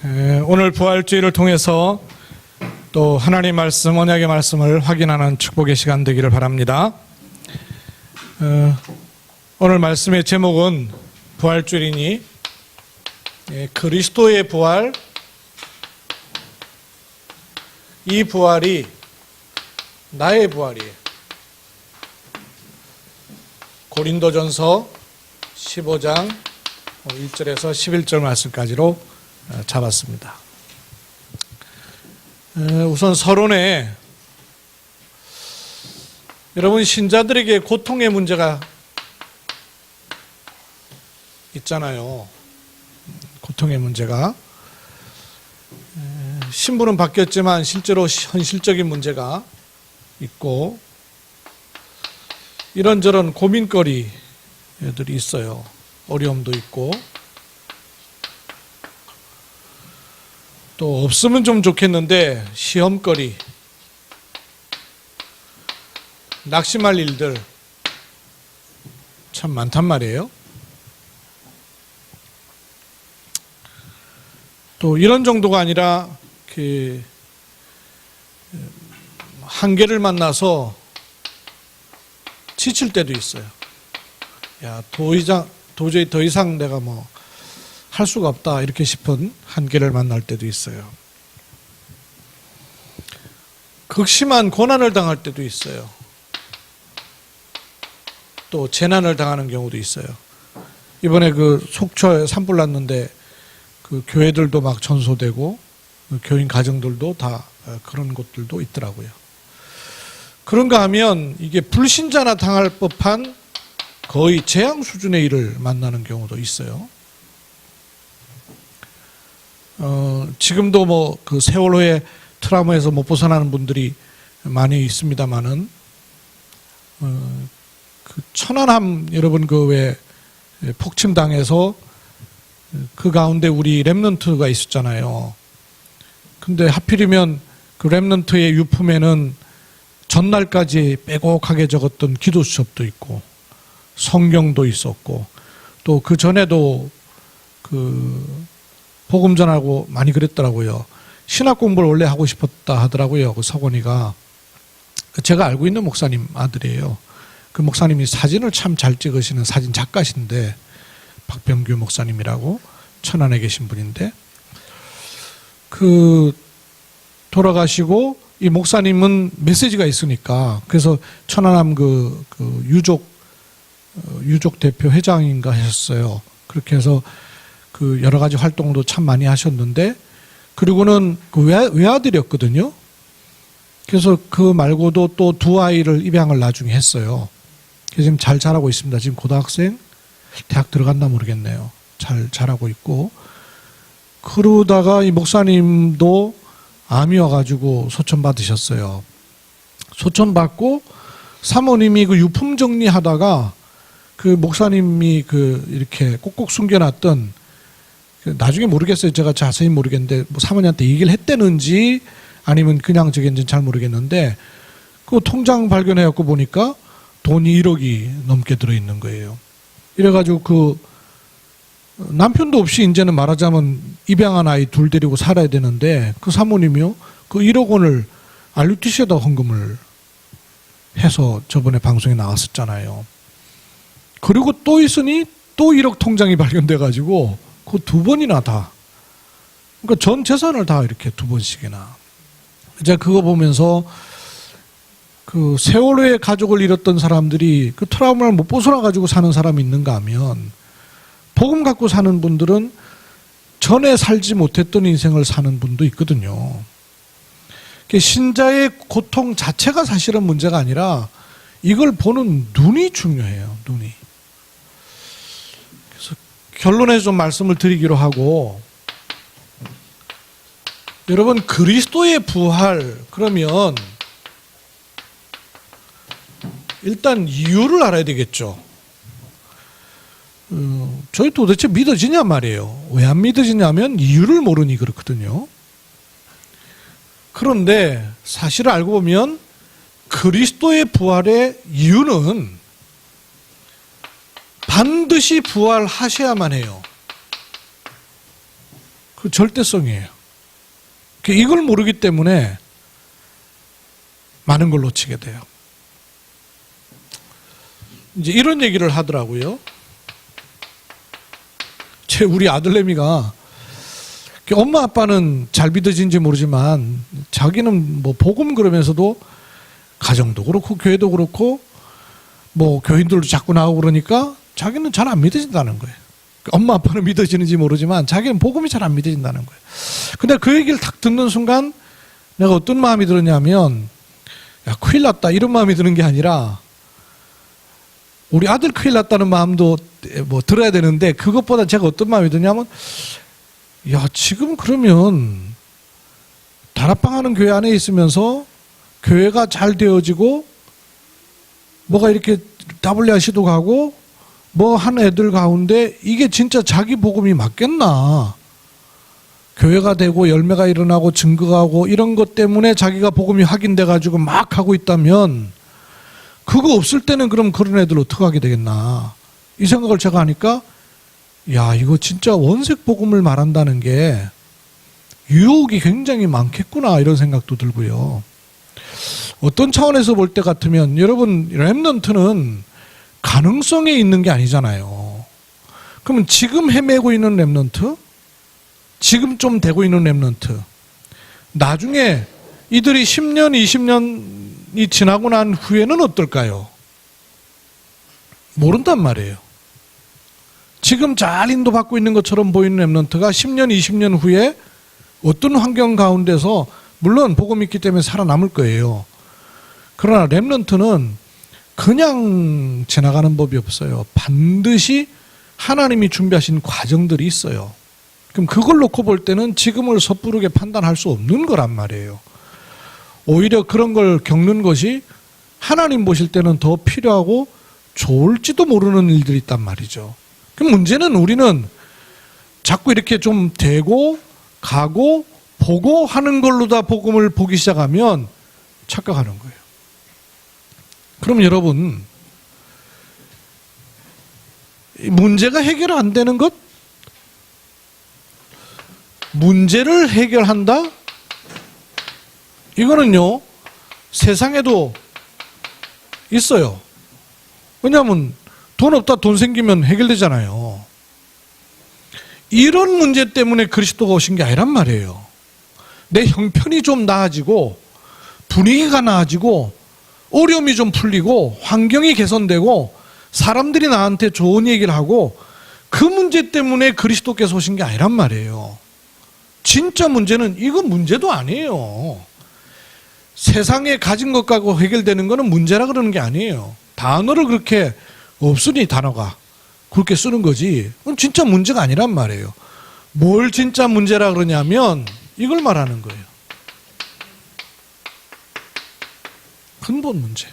오늘 부활주의를 통해서 또 하나님의 말씀, 언약의 말씀을 확인하는 축복의 시간 되기를 바랍니다. 오늘 말씀의 제목은 부활주일이니 그리스도의 부활, 이 부활이 나의 부활이에요. 고린도전서 15장 1절에서 11절 말씀까지로 잡았습니다. 우선 서론에 여러분 신자들에게 고통의 문제가 있잖아요. 고통의 문제가 신분은 바뀌었지만 실제로 현실적인 문제가 있고 이런저런 고민거리들이 있어요. 어려움도 있고 또 없으면 좀 좋겠는데 시험거리, 낙심할 일들 참 많단 말이에요. 또 이런 정도가 아니라 한계를 만나서 지칠 때도 있어요. 야, 도저히 더 이상 내가 할 수가 없다 이렇게 싶은 한계를 만날 때도 있어요. 극심한 고난을 당할 때도 있어요. 또 재난을 당하는 경우도 있어요. 이번에 속초에 산불 났는데 교회들도 막 전소되고 교인 가정들도 다 그런 곳들도 있더라고요. 그런가 하면 이게 불신자나 당할 법한 거의 재앙 수준의 일을 만나는 경우도 있어요. 지금도 세월호의 트라우마에서 못 벗어나는 분들이 많이 있습니다만은, 천안함 여러분 왜 폭침당해서 그 가운데 우리 렘넌트가 있었잖아요. 근데 하필이면 그 렘넌트의 유품에는 전날까지 빼곡하게 적었던 기도 수첩도 있고 성경도 있었고 또 그 전에도 복음 전하고 많이 그랬더라고요. 신학 공부를 원래 하고 싶었다 하더라고요. 그 서건이가. 제가 알고 있는 목사님 아들이에요. 그 목사님이 사진을 참 잘 찍으시는 사진 작가신데 박병규 목사님이라고 천안에 계신 분인데 돌아가시고 이 목사님은 메시지가 있으니까 그래서 천안함 유족 대표 회장인가 하셨어요. 그렇게 해서 여러 가지 활동도 참 많이 하셨는데 그리고는 외아들이었거든요. 그래서 그 말고도 또 두 아이를 입양을 나중에 했어요. 그래서 지금 잘 자라고 있습니다. 지금 고등학생, 대학 들어갔나 모르겠네요. 잘 자라고 있고 그러다가 이 목사님도 암이 와가지고 소천 받으셨어요. 소천 받고 사모님이 유품 정리하다가 목사님이 이렇게 꼭꼭 숨겨놨던 나중에 모르겠어요. 제가 자세히 모르겠는데 사모님한테 얘기를 했다는지 아니면 그냥 저긴지 잘 모르겠는데 통장 발견해갖고 보니까 돈이 1억이 넘게 들어있는 거예요. 이래가지고 남편도 없이 이제는 말하자면 입양한 아이 둘 데리고 살아야 되는데 사모님이요 1억 원을 RUTC에다 헌금을 해서 저번에 방송에 나왔었잖아요. 그리고 또 있으니 또 1억 통장이 발견돼가지고 그 두 번이나 다 그러니까 전 재산을 다 이렇게 두 번씩이나 이제 그거 보면서 세월호에 가족을 잃었던 사람들이 트라우마를 못 벗어나가지고 사는 사람이 있는가 하면 복음 갖고 사는 분들은 전에 살지 못했던 인생을 사는 분도 있거든요. 신자의 고통 자체가 사실은 문제가 아니라 이걸 보는 눈이 중요해요. 눈이. 그래서 결론에 좀 말씀을 드리기로 하고 여러분 그리스도의 부활 그러면 일단 이유를 알아야 되겠죠. 저희 도대체 믿어지냐 말이에요. 왜 안 믿어지냐면 이유를 모르니 그렇거든요. 그런데 사실을 알고 보면 그리스도의 부활의 이유는 반드시 부활하셔야만 해요. 그 절대성이에요. 이걸 모르기 때문에 많은 걸 놓치게 돼요. 이제 이런 얘기를 하더라고요. 우리 아들내미가 엄마 아빠는 잘 믿어진지 모르지만 자기는 뭐 복음 그러면서도 가정도 그렇고 교회도 그렇고 뭐 교인들도 자꾸 나오고 그러니까 자기는 잘 안 믿어진다는 거예요. 엄마 아빠는 믿어지는지 모르지만 자기는 복음이 잘 안 믿어진다는 거예요. 근데 그 얘기를 딱 듣는 순간 내가 어떤 마음이 들었냐면, 야, 큰일 났다 이런 마음이 드는 게 아니라 우리 아들 큰일 났다는 마음도 뭐 들어야 되는데, 그것보다 제가 어떤 마음이 드냐면, 야, 지금 그러면 다락방 하는 교회 안에 있으면서 교회가 잘 되어지고 뭐가 이렇게 WRC도 가고 뭐 한 애들 가운데 이게 진짜 자기 복음이 맞겠나? 교회가 되고 열매가 일어나고 증거가 하고 이런 것 때문에 자기가 복음이 확인돼 가지고 막 하고 있다면, 그거 없을 때는 그럼 그런 애들 어떻게 하게 되겠나? 이 생각을 제가 하니까, 야, 이거 진짜 원색 복음을 말한다는 게 유혹이 굉장히 많겠구나, 이런 생각도 들고요. 어떤 차원에서 볼 때 같으면, 여러분, 렘넌트는 가능성에 있는 게 아니잖아요. 그러면 지금 헤매고 있는 렘넌트, 지금 좀 되고 있는 렘넌트, 나중에 이들이 10년, 20년이 지나고 난 후에는 어떨까요? 모른단 말이에요. 지금 잘 인도받고 있는 것처럼 보이는 렘넌트가 10년, 20년 후에 어떤 환경 가운데서, 물론 복음이 있기 때문에 살아남을 거예요. 그러나 렘넌트는 그냥 지나가는 법이 없어요. 반드시 하나님이 준비하신 과정들이 있어요. 그럼 그걸 놓고 볼 때는 지금을 섣부르게 판단할 수 없는 거란 말이에요. 오히려 그런 걸 겪는 것이 하나님 보실 때는 더 필요하고 좋을지도 모르는 일들이 있단 말이죠. 그럼 문제는 우리는 자꾸 이렇게 좀 되고 가고 보고 하는 걸로 다 복음을 보기 시작하면 착각하는 거예요. 그럼 여러분, 문제가 해결 안 되는 것? 문제를 해결한다? 이거는요, 세상에도 있어요. 왜냐하면 돈 없다 돈 생기면 해결되잖아요. 이런 문제 때문에 그리스도가 오신 게 아니란 말이에요. 내 형편이 좀 나아지고 분위기가 나아지고 어려움이 좀 풀리고 환경이 개선되고 사람들이 나한테 좋은 얘기를 하고, 그 문제 때문에 그리스도께서 오신 게 아니란 말이에요. 진짜 문제는 이건 문제도 아니에요. 세상에 가진 것 갖고 해결되는 거는 문제라 그러는 게 아니에요. 단어를 그렇게 없으니 단어가 그렇게 쓰는 거지, 그건 진짜 문제가 아니란 말이에요. 뭘 진짜 문제라 그러냐면 이걸 말하는 거예요. 근본 문제.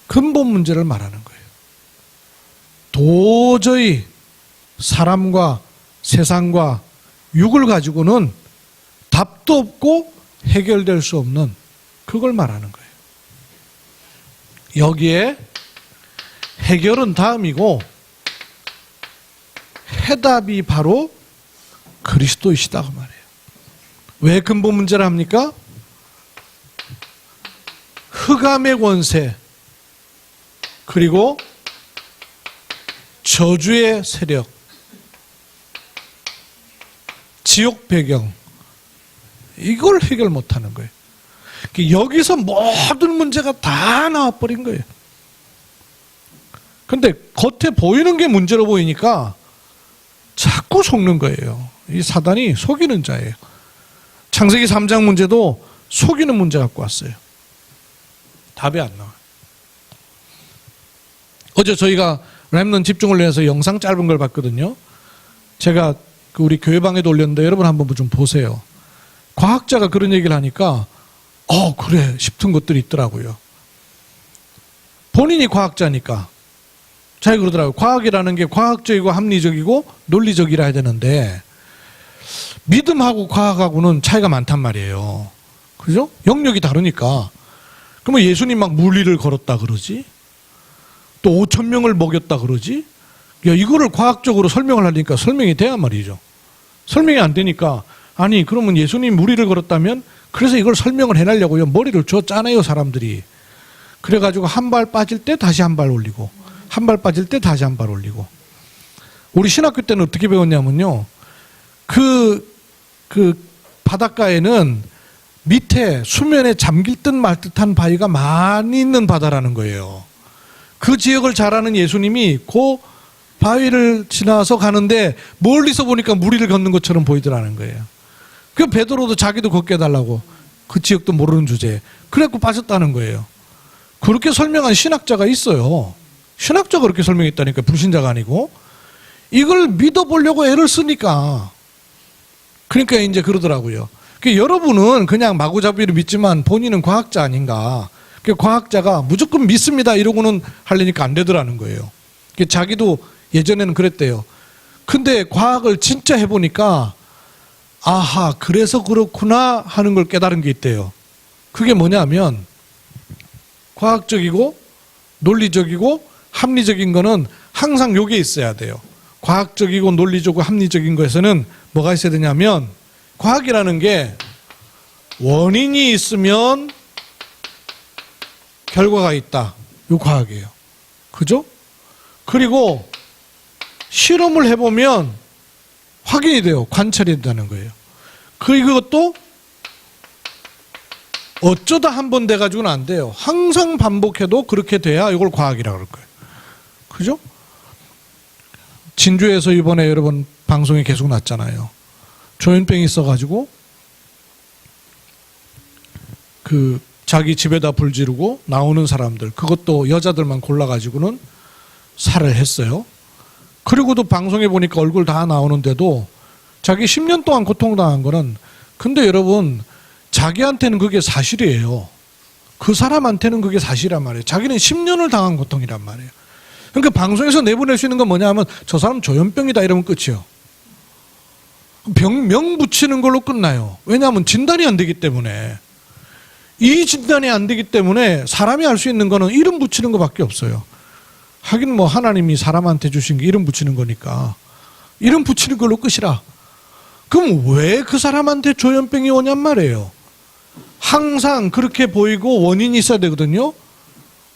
근본 문제를 말하는 거예요. 도저히 사람과 세상과 육을 가지고는 답도 없고 해결될 수 없는, 그걸 말하는 거예요. 여기에 해결은 다음이고 해답이 바로 그리스도이시다고 말해요. 왜 근본 문제라 합니까? 흑암의 권세, 그리고 저주의 세력, 지옥 배경, 이걸 해결 못하는 거예요. 여기서 모든 문제가 다 나와버린 거예요. 근데 겉에 보이는 게 문제로 보이니까 자꾸 속는 거예요. 이 사단이 속이는 자예요. 창세기 3장 문제도 속이는 문제 갖고 왔어요. 답이 안 나와요. 어제 저희가 렘넌트 집중을 위해서 영상 짧은 걸 봤거든요. 제가 우리 교회방에도 올렸는데 여러분 한번 좀 보세요. 과학자가 그런 얘기를 하니까 그래 싶은 것들이 있더라고요. 본인이 과학자니까 자기가 그러더라고요. 과학이라는 게 과학적이고 합리적이고 논리적이라 해야 되는데 믿음하고 과학하고는 차이가 많단 말이에요. 그죠? 영역이 다르니까. 그러면 예수님 막 물리를 걸었다 그러지? 또 5,000명을 먹였다 그러지? 야, 이거를 과학적으로 설명을 하니까 설명이 돼야 말이죠. 설명이 안 되니까, 아니 그러면 예수님 무리를 걸었다면 그래서 이걸 설명을 해내려고요. 머리를 줘 짜내요 사람들이. 그래가지고 한 발 빠질 때 다시 한 발 올리고, 한 발 빠질 때 다시 한 발 올리고. 우리 신학교 때는 어떻게 배웠냐면요. 그 바닷가에는 밑에 수면에 잠길 듯 말 듯한 바위가 많이 있는 바다라는 거예요. 그 지역을 잘 아는 예수님이 그 바위를 지나서 가는데 멀리서 보니까 무리를 걷는 것처럼 보이더라는 거예요. 그 베드로도 자기도 걷게 해달라고, 그 지역도 모르는 주제에. 그래갖고 빠졌다는 거예요. 그렇게 설명한 신학자가 있어요. 신학자가 그렇게 설명했다니까, 불신자가 아니고. 이걸 믿어보려고 애를 쓰니까. 그러니까 이제 그러더라고요. 여러분은 그냥 마구잡이로 믿지만 본인은 과학자 아닌가. 과학자가 무조건 믿습니다 이러고는 하려니까 안 되더라는 거예요. 자기도 예전에는 그랬대요. 근데 과학을 진짜 해보니까 아하, 그래서 그렇구나 하는 걸 깨달은 게 있대요. 그게 뭐냐면 과학적이고 논리적이고 합리적인 거는 항상 요게 있어야 돼요. 과학적이고 논리적이고 합리적인 거에서는 뭐가 있어야 되냐면, 과학이라는 게 원인이 있으면 결과가 있다. 요 과학이에요. 그죠? 그리고 실험을 해보면 확인이 돼요. 관찰이 된다는 거예요. 그리고 그것도 어쩌다 한 번 돼가지고는 안 돼요. 항상 반복해도 그렇게 돼야 이걸 과학이라고 그럴 거예요. 그죠? 진주에서 이번에 여러분 방송이 계속 났잖아요. 조현병이 있어가지고 그 자기 집에다 불 지르고 나오는 사람들, 그것도 여자들만 골라가지고는 살을 했어요. 그리고도 방송에 보니까 얼굴 다 나오는데도 자기 10년 동안 고통당한 거는, 근데 여러분 자기한테는 그게 사실이에요. 그 사람한테는 그게 사실이란 말이에요. 자기는 10년을 당한 고통이란 말이에요. 그러니까 방송에서 내보낼 수 있는 건 뭐냐 하면 저 사람 조현병이다 이러면 끝이에요. 병명 붙이는 걸로 끝나요. 왜냐하면 진단이 안 되기 때문에. 이 진단이 안 되기 때문에 사람이 할 수 있는 거는 이름 붙이는 것밖에 없어요. 하긴 뭐 하나님이 사람한테 주신 게 이름 붙이는 거니까 이름 붙이는 걸로 끝이라. 그럼 왜 그 사람한테 조현병이 오냔 말이에요. 항상 그렇게 보이고 원인이 있어야 되거든요.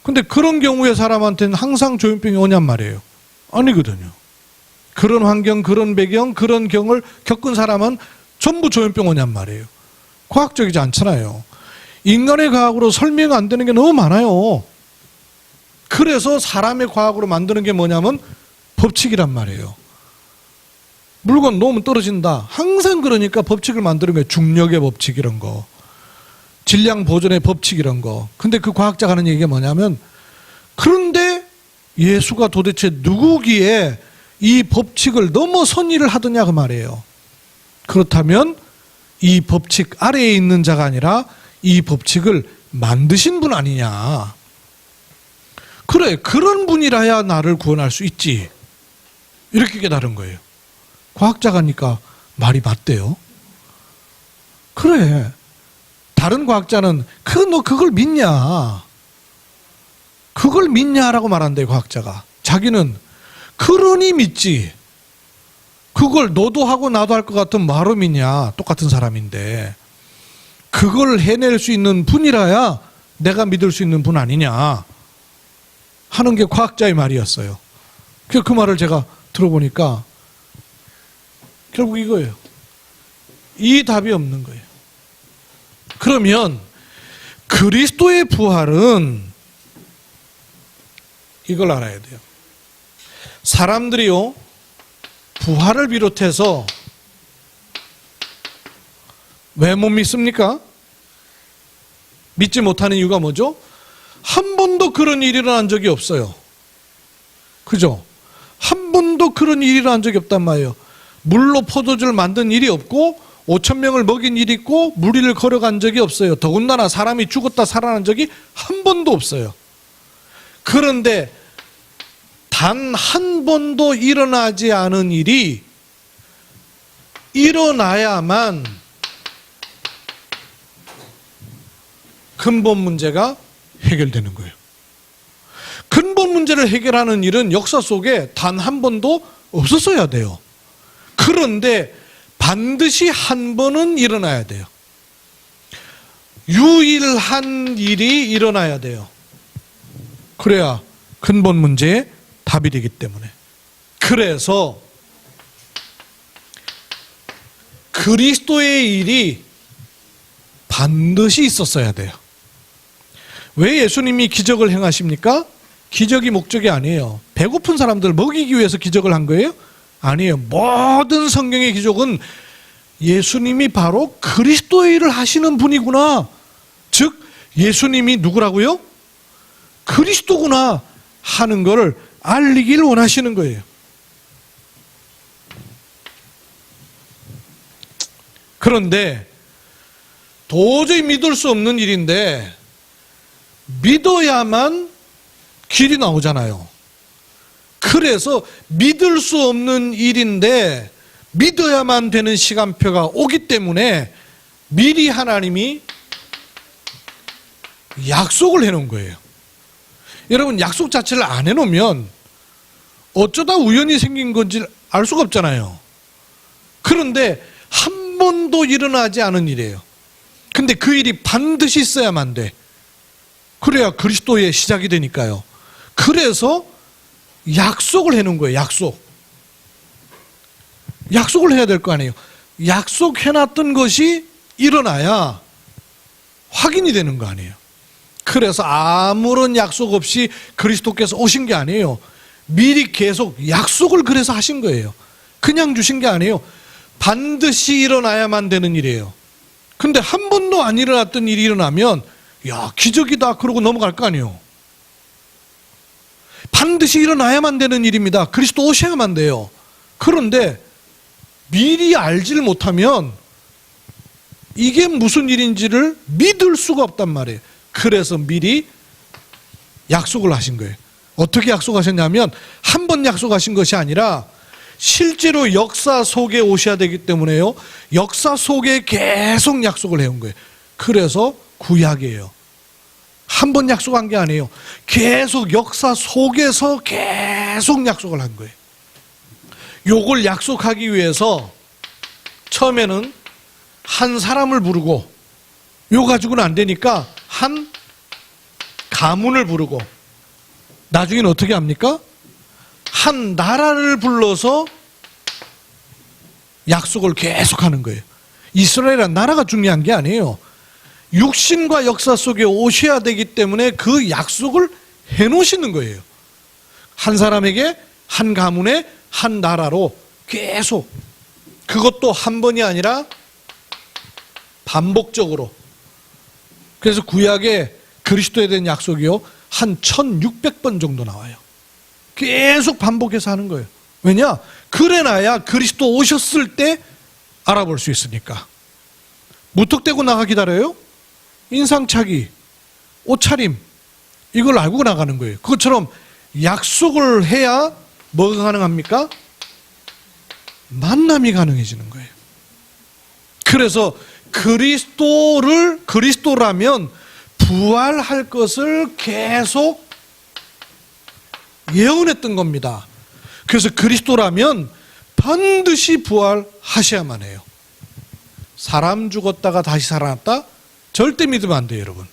근데 그런 경우에 사람한테는 항상 조현병이 오냔 말이에요. 아니거든요. 그런 환경, 그런 배경, 그런 경을 겪은 사람은 전부 조현병 오냔 말이에요. 과학적이지 않잖아요. 인간의 과학으로 설명 안 되는 게 너무 많아요. 그래서 사람의 과학으로 만드는 게 뭐냐면 법칙이란 말이에요. 물건 놓으면 떨어진다. 항상 그러니까 법칙을 만드는 거예요. 중력의 법칙 이런 거. 질량 보존의 법칙 이런 거. 근데 그 과학자가 하는 얘기가 뭐냐면, 그런데 예수가 도대체 누구기에 이 법칙을 넘어선 일을 하더냐 그 말이에요. 그렇다면 이 법칙 아래에 있는 자가 아니라 이 법칙을 만드신 분 아니냐. 그래, 그런 분이라야 나를 구원할 수 있지. 이렇게 깨달은 거예요. 과학자가니까 말이 맞대요. 그래, 다른 과학자는 너 그걸 믿냐? 그걸 믿냐라고 말한대요, 과학자가. 자기는 그러니 믿지. 그걸 너도 하고 나도 할 것 같으면 뭐하러 믿냐? 똑같은 사람인데. 그걸 해낼 수 있는 분이라야 내가 믿을 수 있는 분 아니냐 하는 게 과학자의 말이었어요. 그 말을 제가 들어보니까 결국 이거예요. 이 답이 없는 거예요. 그러면 그리스도의 부활은 이걸 알아야 돼요. 사람들이요, 부활을 비롯해서 왜 못 믿습니까? 믿지 못하는 이유가 뭐죠? 한 번도 그런 일이 일어난 적이 없어요. 그죠? 한 번도 그런 일이 일어난 적이 없단 말이에요. 물로 포도주를 만든 일이 없고 5,000명을 먹인 일이 있고 무리를 걸어간 적이 없어요. 더군다나 사람이 죽었다 살아난 적이 한 번도 없어요. 그런데 단 한 번도 일어나지 않은 일이 일어나야만 근본 문제가 해결되는 거예요. 근본 문제를 문제를 해결하는 일은 역사 속에 단 한 번도 없었어야 돼요. 그런데 반드시 한 번은 일어나야 돼요. 유일한 일이 일어나야 돼요. 그래야 근본 문제의 답이 되기 때문에. 그래서 그리스도의 일이 반드시 있었어야 돼요. 왜 예수님이 기적을 행하십니까? 기적이 목적이 아니에요. 배고픈 사람들 먹이기 위해서 기적을 한 거예요? 아니에요. 모든 성경의 기적은 예수님이 바로 그리스도의 일을 하시는 분이구나. 즉 예수님이 누구라고요? 그리스도구나 하는 것을 알리길 원하시는 거예요. 그런데 도저히 믿을 수 없는 일인데 믿어야만 길이 나오잖아요. 그래서 믿을 수 없는 일인데 믿어야만 되는 시간표가 오기 때문에 미리 하나님이 약속을 해놓은 거예요. 여러분, 약속 자체를 안 해놓으면 어쩌다 우연히 생긴 건지 알 수가 없잖아요. 그런데 한 번도 일어나지 않은 일이에요. 근데 그 일이 반드시 있어야만 돼. 그래야 그리스도의 시작이 되니까요. 그래서 약속을 해놓은 거예요. 약속을 해야 될 거 아니에요. 약속해놨던 것이 일어나야 확인이 되는 거 아니에요. 그래서 아무런 약속 없이 그리스도께서 오신 게 아니에요. 미리 계속 약속을 그래서 하신 거예요. 그냥 주신 게 아니에요. 반드시 일어나야만 되는 일이에요. 근데 한 번도 안 일어났던 일이 일어나면 야, 기적이다 그러고 넘어갈 거 아니에요. 반드시 일어나야만 되는 일입니다. 그리스도 오셔야만 돼요. 그런데 미리 알지를 못하면 이게 무슨 일인지를 믿을 수가 없단 말이에요. 그래서 미리 약속을 하신 거예요. 어떻게 약속하셨냐면 한 번 약속하신 것이 아니라 실제로 역사 속에 오셔야 되기 때문에요. 역사 속에 계속 약속을 해온 거예요. 그래서 구약이에요. 한 번 약속한 게 아니에요. 계속 역사 속에서 계속 약속을 한 거예요. 요걸 약속하기 위해서 처음에는 한 사람을 부르고 요 가지고는 안 되니까 한 가문을 부르고 나중에는 어떻게 합니까? 한 나라를 불러서 약속을 계속하는 거예요. 이스라엘은 나라가 중요한 게 아니에요. 육신과 역사 속에 오셔야 되기 때문에 그 약속을 해놓으시는 거예요. 한 사람에게, 한 가문에, 한 나라로 계속. 그것도 한 번이 아니라 반복적으로. 그래서 구약에 그리스도에 대한 약속이요, 한 1600번 정도 나와요. 계속 반복해서 하는 거예요. 왜냐? 그래놔야 그리스도 오셨을 때 알아볼 수 있으니까. 무턱대고 나가 기다려요? 인상착의, 옷차림, 이걸 알고 나가는 거예요. 그것처럼 약속을 해야 뭐가 가능합니까? 만남이 가능해지는 거예요. 그래서 그리스도라면 부활할 것을 계속 예언했던 겁니다. 그래서 그리스도라면 반드시 부활하셔야만 해요. 사람 죽었다가 다시 살아났다? 절대 믿으면 안 돼요, 여러분.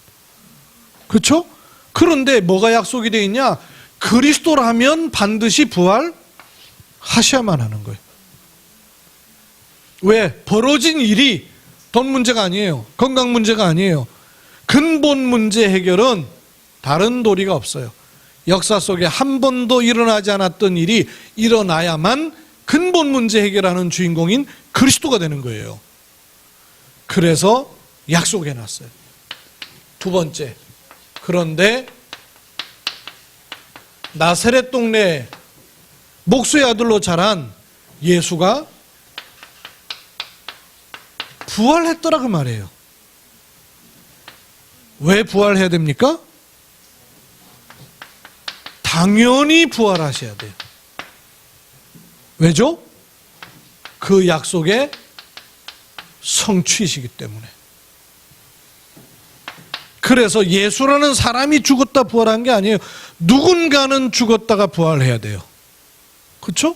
그렇죠? 그런데 뭐가 약속이 되어 있냐? 그리스도라면 반드시 부활하셔야만 하는 거예요. 왜? 벌어진 일이 돈 문제가 아니에요. 건강 문제가 아니에요. 근본 문제 해결은 다른 도리가 없어요. 역사 속에 한 번도 일어나지 않았던 일이 일어나야만 근본 문제 해결하는 주인공인 그리스도가 되는 거예요. 그래서 약속해놨어요. 두 번째, 그런데 나사렛 동네 목수의 아들로 자란 예수가 부활했더라 그 말이에요. 왜 부활해야 됩니까? 당연히 부활하셔야 돼요. 왜죠? 그 약속의 성취이시기 때문에. 그래서 예수라는 사람이 죽었다 부활한 게 아니에요. 누군가는 죽었다가 부활해야 돼요. 그렇죠?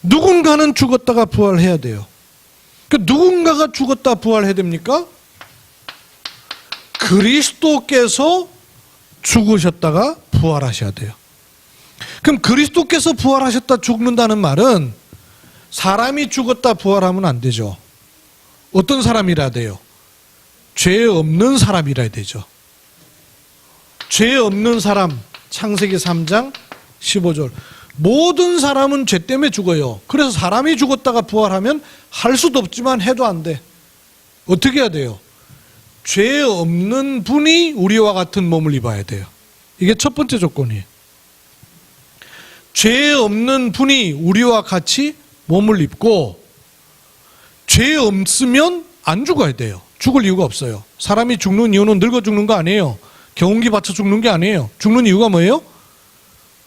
누군가는 죽었다가 부활해야 돼요. 누군가가 죽었다 부활해야 됩니까? 그리스도께서 죽으셨다가 부활하셔야 돼요. 그럼 그리스도께서 부활하셨다 죽는다는 말은 사람이 죽었다 부활하면 안 되죠. 어떤 사람이라 돼요? 죄 없는 사람이라 되죠. 죄 없는 사람, 창세기 3장 15절. 모든 사람은 죄 때문에 죽어요. 그래서 사람이 죽었다가 부활하면 할 수도 없지만 해도 안 돼. 어떻게 해야 돼요? 죄 없는 분이 우리와 같은 몸을 입어야 돼요. 이게 첫 번째 조건이에요. 죄 없는 분이 우리와 같이 몸을 입고, 죄 없으면 안 죽어야 돼요. 죽을 이유가 없어요. 사람이 죽는 이유는 늙어 죽는 거 아니에요. 경운기 받쳐 죽는 게 아니에요. 죽는 이유가 뭐예요?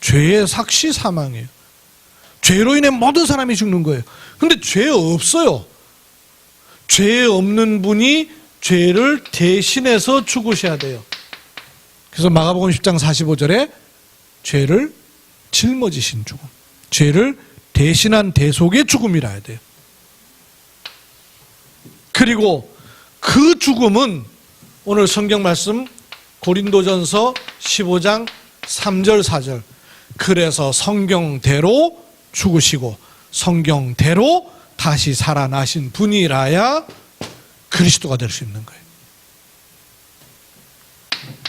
죄의 삭시 사망이에요. 죄로 인해 모든 사람이 죽는 거예요. 근데 죄 없어요. 죄 없는 분이 죄를 대신해서 죽으셔야 돼요. 그래서 마가복음 10장 45절에 죄를 짊어지신 죽음, 죄를 대신한 대속의 죽음이라 해야 돼요. 그리고 그 죽음은 오늘 성경 말씀 고린도전서 15장 3절 4절, 그래서 성경대로 죽으시고 성경대로 다시 살아나신 분이라야 그리스도가 될 수 있는 거예요.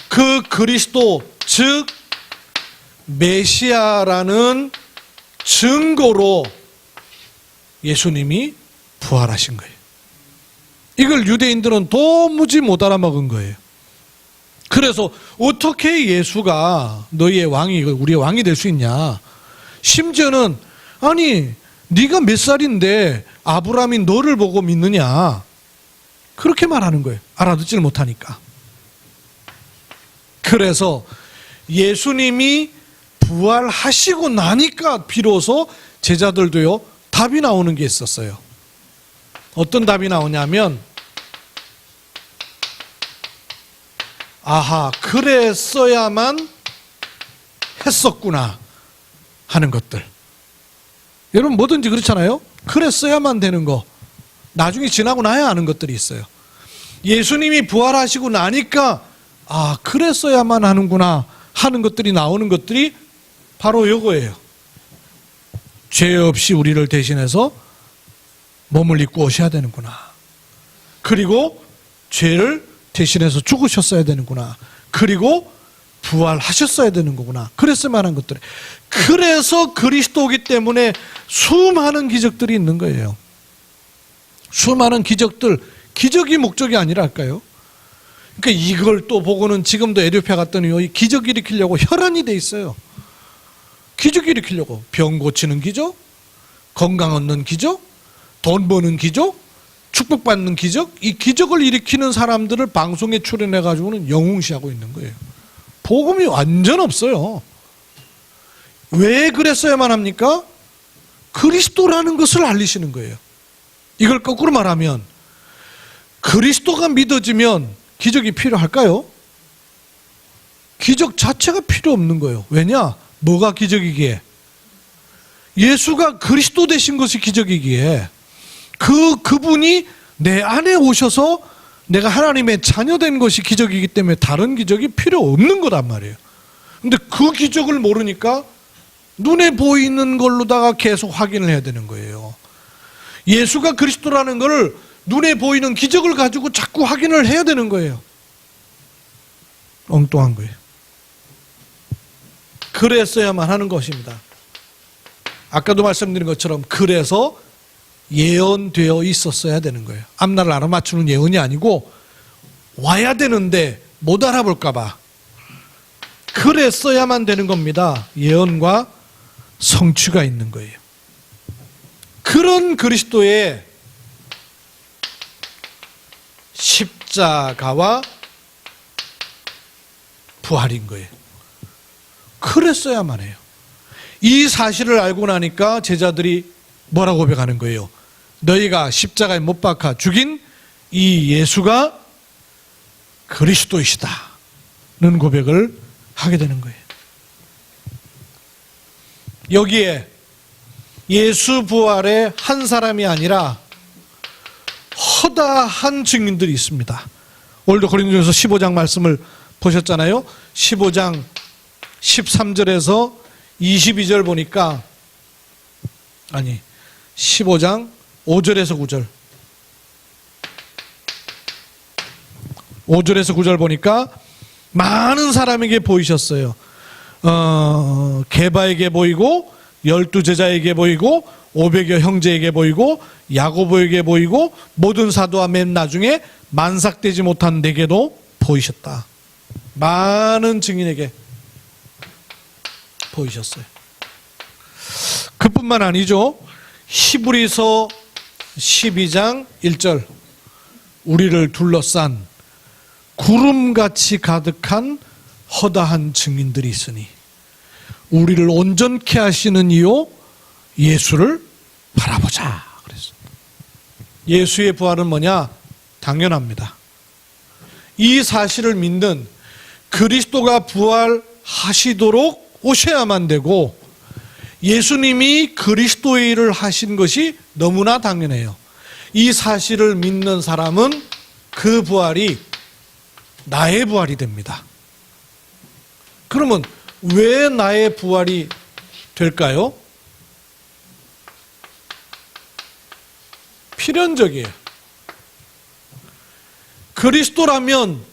그 그리스도, 즉 메시아라는 증거로 예수님이 부활하신 거예요. 이걸 유대인들은 도무지 못 알아먹은 거예요. 그래서 어떻게 예수가 너희의 왕이, 우리의 왕이 될 수 있냐? 심지어는 아니 네가 몇 살인데 아브라함이 너를 보고 믿느냐? 그렇게 말하는 거예요. 알아듣지를 못하니까. 그래서 예수님이 부활하시고 나니까 비로소 제자들도요 답이 나오는 게 있었어요. 어떤 답이 나오냐면, 아하, 그랬어야만 했었구나 하는 것들. 여러분 뭐든지 그렇잖아요. 그랬어야만 되는 거, 나중에 지나고 나야 아는 것들이 있어요. 예수님이 부활하시고 나니까 아, 그랬어야만 하는구나 하는 것들이 나오는 것들이 바로 이거예요. 죄 없이 우리를 대신해서 몸을 입고 오셔야 되는구나. 그리고 죄를 대신해서 죽으셨어야 되는구나. 그리고 부활하셨어야 되는 거구나. 그랬을 만한 것들. 그래서 그리스도이기 때문에 수많은 기적들이 있는 거예요. 수많은 기적들, 기적이 목적이 아니랄까요? 그러니까 이걸 또 보고는 지금도 에티오피아 갔더니 이 기적 일으키려고 혈안이 돼 있어요. 기적 일으키려고. 병 고치는 기적, 건강 얻는 기적, 돈 버는 기적, 축복받는 기적, 이 기적을 일으키는 사람들을 방송에 출연해가지고는 영웅시하고 있는 거예요. 복음이 완전 없어요. 왜 그랬어야만 합니까? 그리스도라는 것을 알리시는 거예요. 이걸 거꾸로 말하면 그리스도가 믿어지면 기적이 필요할까요? 기적 자체가 필요 없는 거예요. 왜냐? 뭐가 기적이기에? 예수가 그리스도 되신 것이 기적이기에, 그분이 내 안에 오셔서 내가 하나님의 자녀된 것이 기적이기 때문에 다른 기적이 필요 없는 거란 말이에요. 근데 그 기적을 모르니까 눈에 보이는 걸로다가 계속 확인을 해야 되는 거예요. 예수가 그리스도라는 걸 눈에 보이는 기적을 가지고 자꾸 확인을 해야 되는 거예요. 엉뚱한 거예요. 그랬어야만 하는 것입니다. 아까도 말씀드린 것처럼 그래서 예언되어 있었어야 되는 거예요. 앞날을 알아맞추는 예언이 아니고 와야 되는데 못 알아볼까 봐 그랬어야만 되는 겁니다. 예언과 성취가 있는 거예요. 그런 그리스도의 십자가와 부활인 거예요. 그랬어야만 해요. 이 사실을 알고 나니까 제자들이 뭐라고 고백하는 거예요? 너희가 십자가에 못 박아 죽인 이 예수가 그리스도이시다는 고백을 하게 되는 거예요. 여기에 예수 부활의 한 사람이 아니라 허다한 증인들이 있습니다. 오늘도 고린도전서 15장 말씀을 보셨잖아요. 15장 13절에서 22절 보니까 15장 5절에서 9절 5절에서 9절 보니까 많은 사람에게 보이셨어요. 게바에게 보이고 12제자에게 보이고 500여 형제에게 보이고 야고보에게 보이고 모든 사도와 맨 나중에 만삭되지 못한 내게도 보이셨다. 많은 증인에게 보이셨어요. 그뿐만 아니죠. 히브리서 12장 1절 우리를 둘러싼 구름같이 가득한 허다한 증인들이 있으니 우리를 온전케 하시는 이요 예수를 바라보자. 그랬어요. 예수의 부활은 뭐냐? 당연합니다. 이 사실을 믿는 그리스도가 부활하시도록 오셔야만 되고 예수님이 그리스도의 일을 하신 것이 너무나 당연해요. 이 사실을 믿는 사람은 그 부활이 나의 부활이 됩니다. 그러면 왜 나의 부활이 될까요? 필연적이에요. 그리스도라면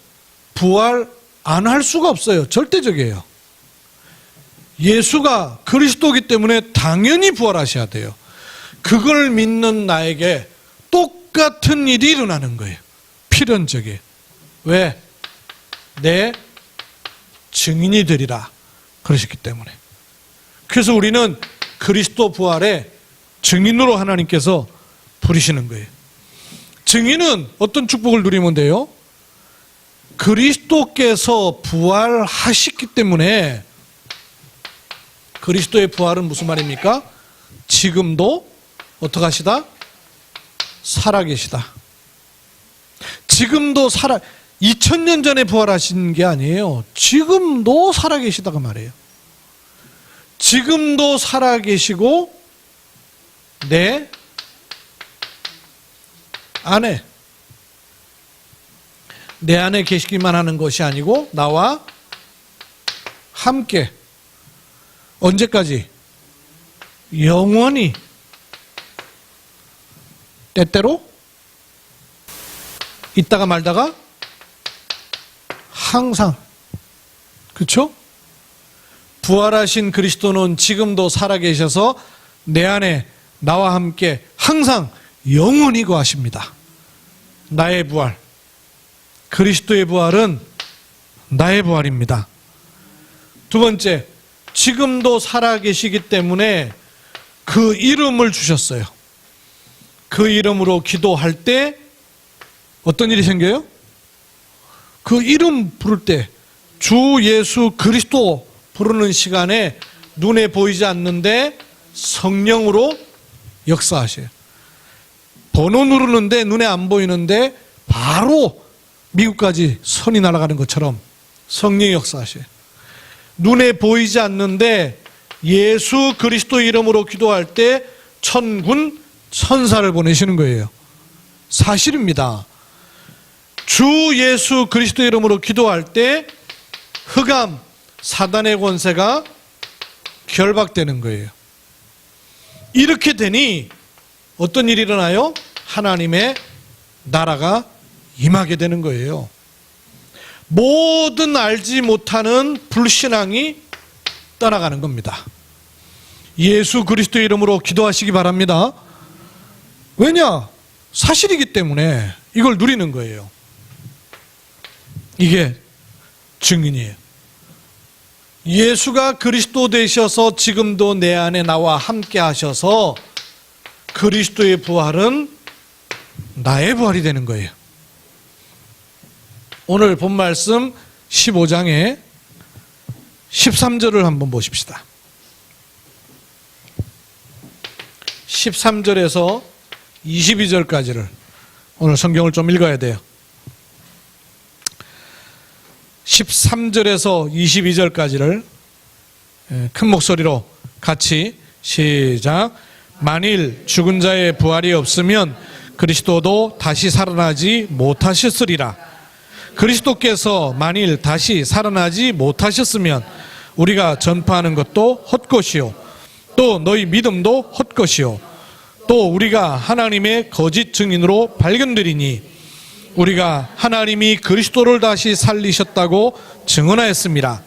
부활 안 할 수가 없어요. 절대적이에요. 예수가 그리스도이기 때문에 당연히 부활하셔야 돼요. 그걸 믿는 나에게 똑같은 일이 일어나는 거예요. 필연적이에요. 왜? 내 증인이 되리라 그러셨기 때문에. 그래서 우리는 그리스도 부활의 증인으로 하나님께서 부르시는 거예요. 증인은 어떤 축복을 누리면 돼요? 그리스도께서 부활하셨기 때문에. 그리스도의 부활은 무슨 말입니까? 지금도 어떻게 하시다? 살아계시다. 지금도 2000년 전에 부활하신 게 아니에요. 지금도 살아계시다가 말이에요. 지금도 살아계시고 내 안에 계시기만 하는 것이 아니고 나와 함께 언제까지? 영원히 때때로 있다가 말다가 항상. 그렇죠? 부활하신 그리스도는 지금도 살아계셔서 내 안에 나와 함께 항상 영원히 거하십니다. 나의 부활, 그리스도의 부활은 나의 부활입니다. 두 번째, 지금도 살아계시기 때문에 그 이름을 주셨어요. 그 이름으로 기도할 때 어떤 일이 생겨요? 그 이름 부를 때 주 예수 그리스도 부르는 시간에 눈에 보이지 않는데 성령으로 역사하셔요. 번호 누르는데 눈에 안 보이는데 바로 미국까지 선이 날아가는 것처럼 성령이 역사하셔요. 눈에 보이지 않는데 예수 그리스도 이름으로 기도할 때 천군 천사를 보내시는 거예요. 사실입니다. 주 예수 그리스도 이름으로 기도할 때 흑암, 사단의 권세가 결박되는 거예요. 이렇게 되니 어떤 일이 일어나요? 하나님의 나라가 임하게 되는 거예요. 모든 알지 못하는 불신앙이 떠나가는 겁니다. 예수 그리스도 이름으로 기도하시기 바랍니다. 왜냐? 사실이기 때문에 이걸 누리는 거예요. 이게 증인이에요. 예수가 그리스도 되셔서 지금도 내 안에 나와 함께 하셔서 그리스도의 부활은 나의 부활이 되는 거예요. 오늘 본 말씀 15장의 13절을 한번 보십시다. 13절에서 22절까지를 오늘 성경을 좀 읽어야 돼요. 13절에서 22절까지를 큰 목소리로 같이 시작. 만일 죽은 자의 부활이 없으면 그리스도도 다시 살아나지 못하셨으리라. 그리스도께서 만일 다시 살아나지 못하셨으면 우리가 전파하는 것도 헛것이요 또 너희 믿음도 헛것이요 또 우리가 하나님의 거짓 증인으로 발견되리니 우리가 하나님이 그리스도를 다시 살리셨다고 증언하였습니다.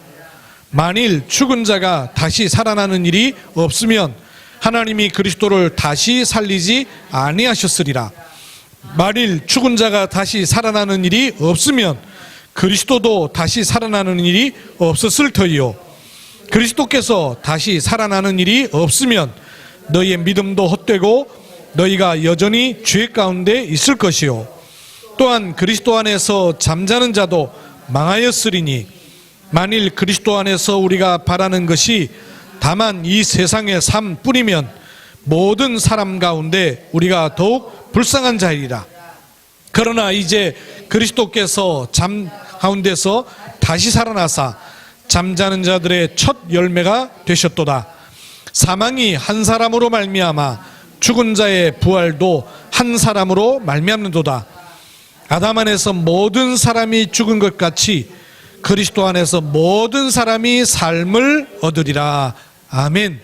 만일 죽은 자가 다시 살아나는 일이 없으면 하나님이 그리스도를 다시 살리지 아니하셨으리라. 만일 죽은 자가 다시 살아나는 일이 없으면 그리스도도 다시 살아나는 일이 없었을 터이요 그리스도께서 다시 살아나는 일이 없으면 너희의 믿음도 헛되고 너희가 여전히 죄 가운데 있을 것이요 또한 그리스도 안에서 잠자는 자도 망하였으리니 만일 그리스도 안에서 우리가 바라는 것이 다만 이 세상의 삶뿐이면 모든 사람 가운데 우리가 더욱 불쌍한 자이리라. 그러나 이제 그리스도께서 잠 가운데서 다시 살아나사 잠자는 자들의 첫 열매가 되셨도다. 사망이 한 사람으로 말미암아 죽은 자의 부활도 한 사람으로 말미암는도다. 아담 안에서 모든 사람이 죽은 것 같이 그리스도 안에서 모든 사람이 삶을 얻으리라. 아멘.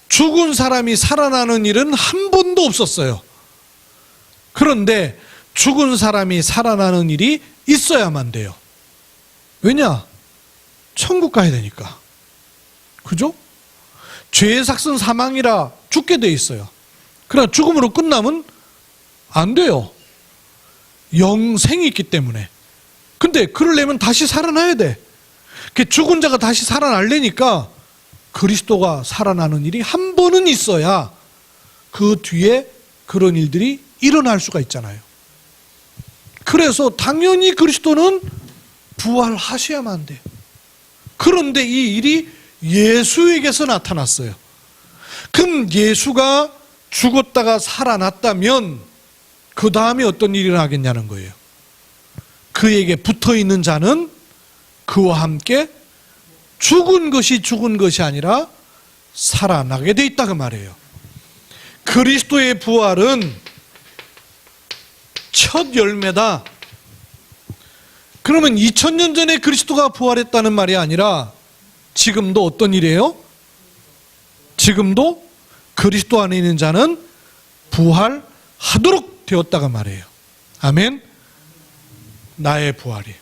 죽은 사람이 살아나는 일은 한 번도 없었어요. 그런데 죽은 사람이 살아나는 일이 있어야만 돼요. 왜냐? 천국 가야 되니까. 그죠? 죄의 삭은 사망이라 죽게 돼 있어요. 그러나 죽음으로 끝나면 안 돼요. 영생이 있기 때문에. 근데 그러려면 다시 살아나야 돼. 죽은 자가 다시 살아나려니까 그리스도가 살아나는 일이 한 번은 있어야 그 뒤에 그런 일들이 일어날 수가 있잖아요. 그래서 당연히 그리스도는 부활하셔야만 돼요. 그런데 이 일이 예수에게서 나타났어요. 그럼 예수가 죽었다가 살아났다면 그 다음에 어떤 일이 일어나겠냐는 거예요. 그에게 붙어있는 자는 그와 함께 죽은 것이 아니라 살아나게 돼 있다 그 말이에요. 그리스도의 부활은 첫 열매다. 그러면 2000년 전에 그리스도가 부활했다는 말이 아니라 지금도 어떤 일이에요? 지금도 그리스도 안에 있는 자는 부활하도록 되었다가 말이에요. 아멘. 나의 부활이에요.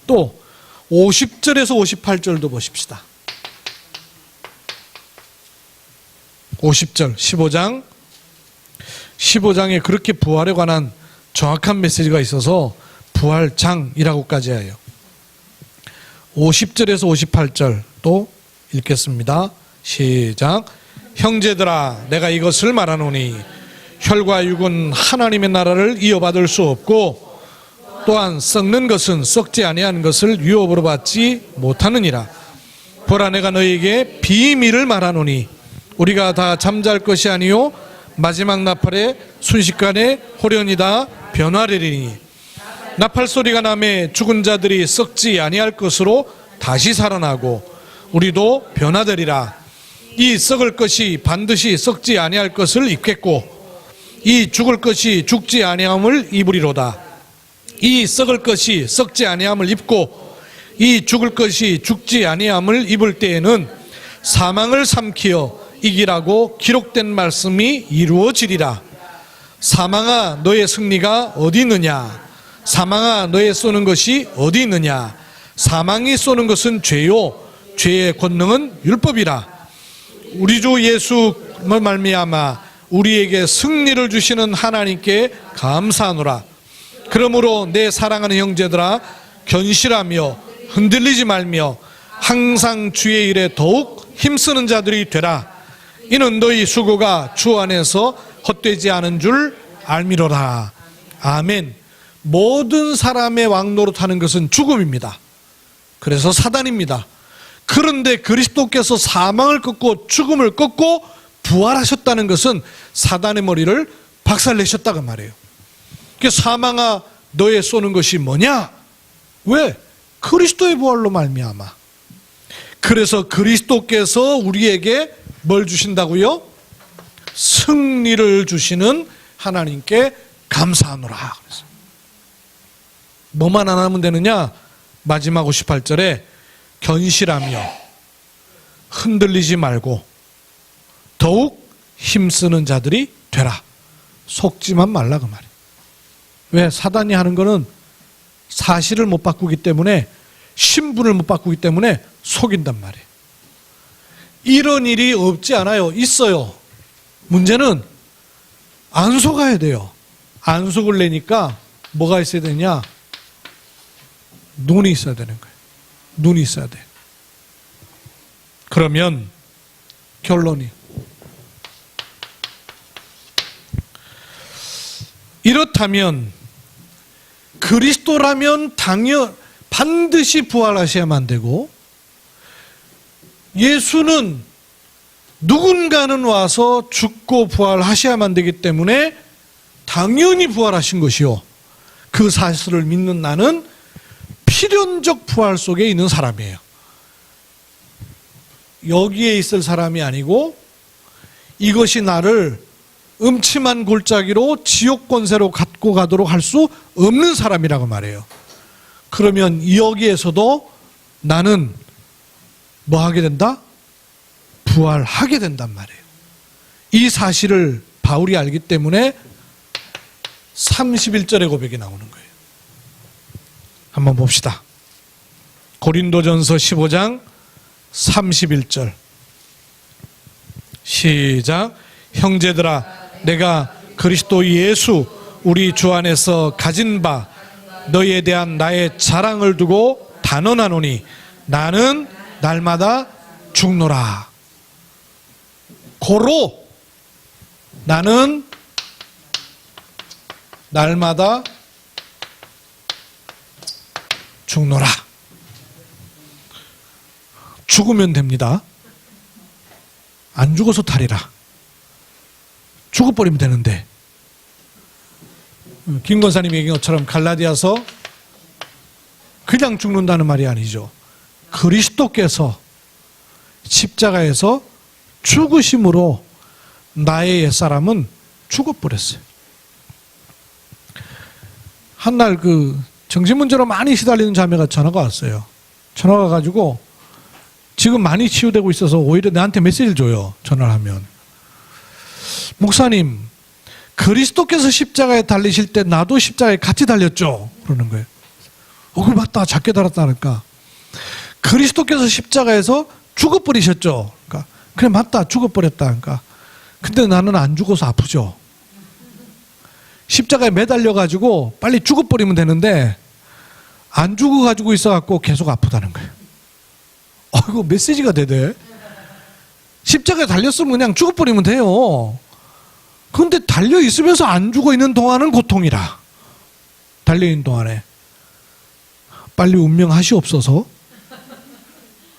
또 50절에서 58절도 보십시다. 50절 15장에 그렇게 부활에 관한 정확한 메시지가 있어서 부활장이라고까지 해요. 50절에서 58절 또 읽겠습니다. 시작. 형제들아 내가 이것을 말하노니 혈과 육은 하나님의 나라를 이어받을 수 없고 또한 썩는 것은 썩지 아니한 것을 유업으로 받지 못하느니라. 보라 내가 너희에게 비밀을 말하노니 우리가 다 잠잘 것이 아니요 마지막 나팔에 순식간에 호련이다 변화되리니 나팔 소리가 나매 죽은 자들이 썩지 아니할 것으로 다시 살아나고 우리도 변화되리라. 이 썩을 것이 반드시 썩지 아니할 것을 입겠고 이 죽을 것이 죽지 아니함을 입으리로다. 이 썩을 것이 썩지 아니함을 입고 이 죽을 것이 죽지 아니함을 입을 때에는 사망을 삼키어 이기라고 기록된 말씀이 이루어지리라. 사망아 너의 승리가 어디 있느냐? 사망아 너의 쏘는 것이 어디 있느냐? 사망이 쏘는 것은 죄요 죄의 권능은 율법이라. 우리 주 예수를 말미암아 우리에게 승리를 주시는 하나님께 감사하노라. 그러므로 내 사랑하는 형제들아 견실하며 흔들리지 말며 항상 주의 일에 더욱 힘쓰는 자들이 되라. 이는 너희 수고가 주 안에서 헛되지 않은 줄 알미로라. 아멘. 모든 사람의 왕노릇하는 것은 죽음입니다. 그래서 사단입니다. 그런데 그리스도께서 사망을 꺾고 죽음을 꺾고 부활하셨다는 것은 사단의 머리를 박살내셨다고 말해요. 사망아 너의 쏘는 것이 뭐냐? 왜? 그리스도의 부활로 말미암아. 그래서 그리스도께서 우리에게 뭘 주신다고요? 승리를 주시는 하나님께 감사하노라. 그랬어요. 뭐만 안 하면 되느냐? 마지막 58절에 견실하며 흔들리지 말고 더욱 힘쓰는 자들이 되라. 속지만 말라 그 말이에요. 왜? 사단이 하는 거는 사실을 못 바꾸기 때문에, 신분을 못 바꾸기 때문에 속인단 말이에요. 이런 일이 없지 않아요. 있어요. 문제는 안 속아야 돼요. 안 속을래니까 뭐가 있어야 되냐? 눈이 있어야 되는 거예요. 눈이 있어야 돼. 그러면 결론이, 이렇다면 그리스도라면 반드시 부활하셔야만 되고, 예수는 누군가는 와서 죽고 부활하셔야만 되기 때문에 당연히 부활하신 것이요, 그 사실을 믿는 나는 필연적 부활 속에 있는 사람이에요. 여기에 있을 사람이 아니고 이것이 나를 음침한 골짜기로 지옥 권세로 갖고 가도록 할 수 없는 사람이라고 말해요. 그러면 여기에서도 나는 뭐 하게 된다? 부활하게 된단 말이에요. 이 사실을 바울이 알기 때문에 31절의 고백이 나오는 거예요. 한번 봅시다. 고린도전서 15장 31절 시작. 형제들아, 내가 그리스도 예수 우리 주 안에서 가진 바 너희에 대한 나의 자랑을 두고 단언하노니 나는 날마다 죽노라. 고로 나는 날마다 죽노라. 죽으면 됩니다. 안 죽어서 탈이라. 죽어버리면 되는데, 김 권사님이 얘기한 것처럼 갈라디아서 그냥 죽는다는 말이 아니죠. 그리스도께서 십자가에서 죽으심으로 나의 옛사람은 죽어버렸어요. 한날 정신문제로 많이 시달리는 자매가 전화가 왔어요. 전화가 와가지고 지금 많이 치유되고 있어서 오히려 나한테 메시지를 줘요. 전화를 하면. 목사님, 그리스도께서 십자가에 달리실 때 나도 십자가에 같이 달렸죠? 그러는 거예요. 그걸 맞다. 작게 달았다니까. 그리스도께서 십자가에서 죽어버리셨죠? 그러니까 그래 맞다. 죽어버렸다. 그러니까 근데 나는 안 죽어서 아프죠. 십자가에 매달려가지고 빨리 죽어버리면 되는데 안 죽어가지고 있어갖고 계속 아프다는 거예요. 이거 메시지가 되대. 십자가에 달렸으면 그냥 죽어버리면 돼요. 그런데 달려있으면서 안 죽어있는 동안은 고통이라. 달려있는 동안에 빨리 운명하시옵소서.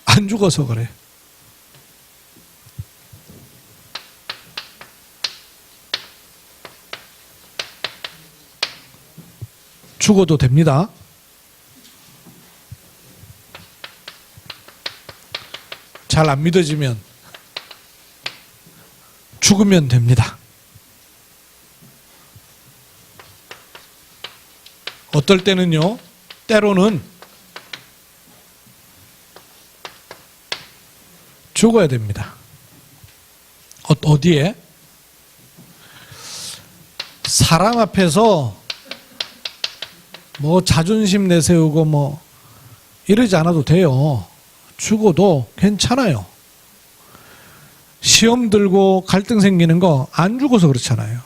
안 죽어서 그래. 죽어도 됩니다. 잘 안 믿어지면 죽으면 됩니다. 어떨 때는요, 때로는 죽어야 됩니다. 어디에? 사람 앞에서 뭐 자존심 내세우고 뭐 이러지 않아도 돼요. 죽어도 괜찮아요. 시험 들고 갈등 생기는 거 안 죽어서 그렇잖아요.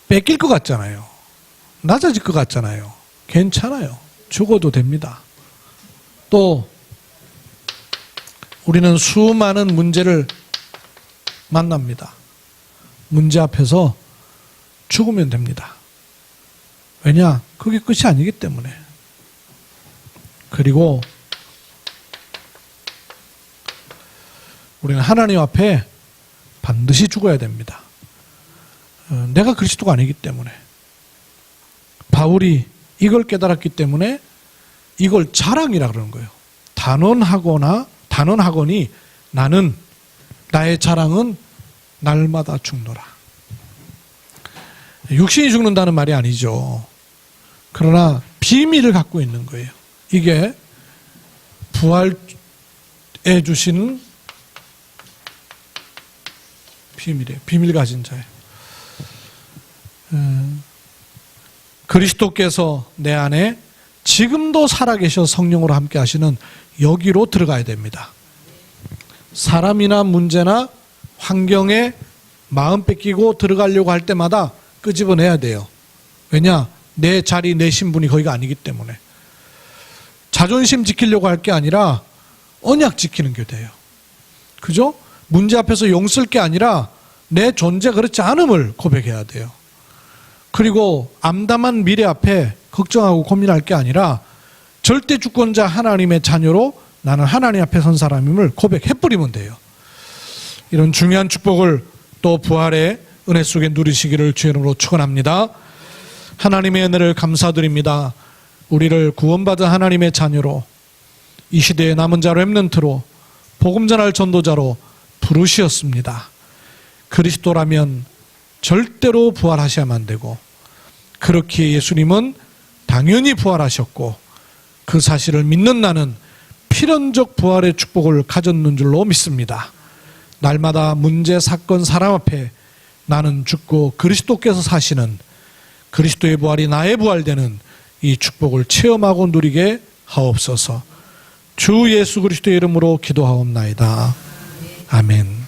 뺏길 것 같잖아요. 낮아질 것 같잖아요. 괜찮아요. 죽어도 됩니다. 또 우리는 수많은 문제를 만납니다. 문제 앞에서 죽으면 됩니다. 왜냐? 그게 끝이 아니기 때문에. 그리고 우리는 하나님 앞에 반드시 죽어야 됩니다. 내가 그리스도가 아니기 때문에. 바울이 이걸 깨달았기 때문에 이걸 자랑이라 그러는 거예요. 단언하거니 나는 나의 자랑은 날마다 죽노라. 육신이 죽는다는 말이 아니죠. 그러나 비밀을 갖고 있는 거예요. 이게 부활에 주시는 비밀이에요. 비밀 가진 자예요. 그리스도께서 내 안에 지금도 살아계셔 성령으로 함께 하시는 여기로 들어가야 됩니다. 사람이나 문제나 환경에 마음 뺏기고 들어가려고 할 때마다 끄집어내야 돼요. 왜냐? 내 자리, 내 신분이 거기가 아니기 때문에. 자존심 지키려고 할 게 아니라 언약 지키는 게 돼요. 그죠? 문제 앞에서 용 쓸 게 아니라 내 존재 그렇지 않음을 고백해야 돼요. 그리고 암담한 미래 앞에 걱정하고 고민할 게 아니라 절대 주권자 하나님의 자녀로 나는 하나님 앞에 선 사람임을 고백해버리면 돼요. 이런 중요한 축복을 또 부활의 은혜 속에 누리시기를 주의 이름으로 축원합니다. 하나님의 은혜를 감사드립니다. 우리를 구원받은 하나님의 자녀로 이 시대의 남은 자로 렘넌트로 복음 전할 전도자로 부르시었습니다. 그리스도라면 절대로 부활하셔야만 되고 그렇게 예수님은 당연히 부활하셨고 그 사실을 믿는 나는 필연적 부활의 축복을 가졌는 줄로 믿습니다. 날마다 문제, 사건, 사람 앞에 나는 죽고 그리스도께서 사시는 그리스도의 부활이 나의 부활되는 이 축복을 체험하고 누리게 하옵소서. 주 예수 그리스도의 이름으로 기도하옵나이다. 아멘.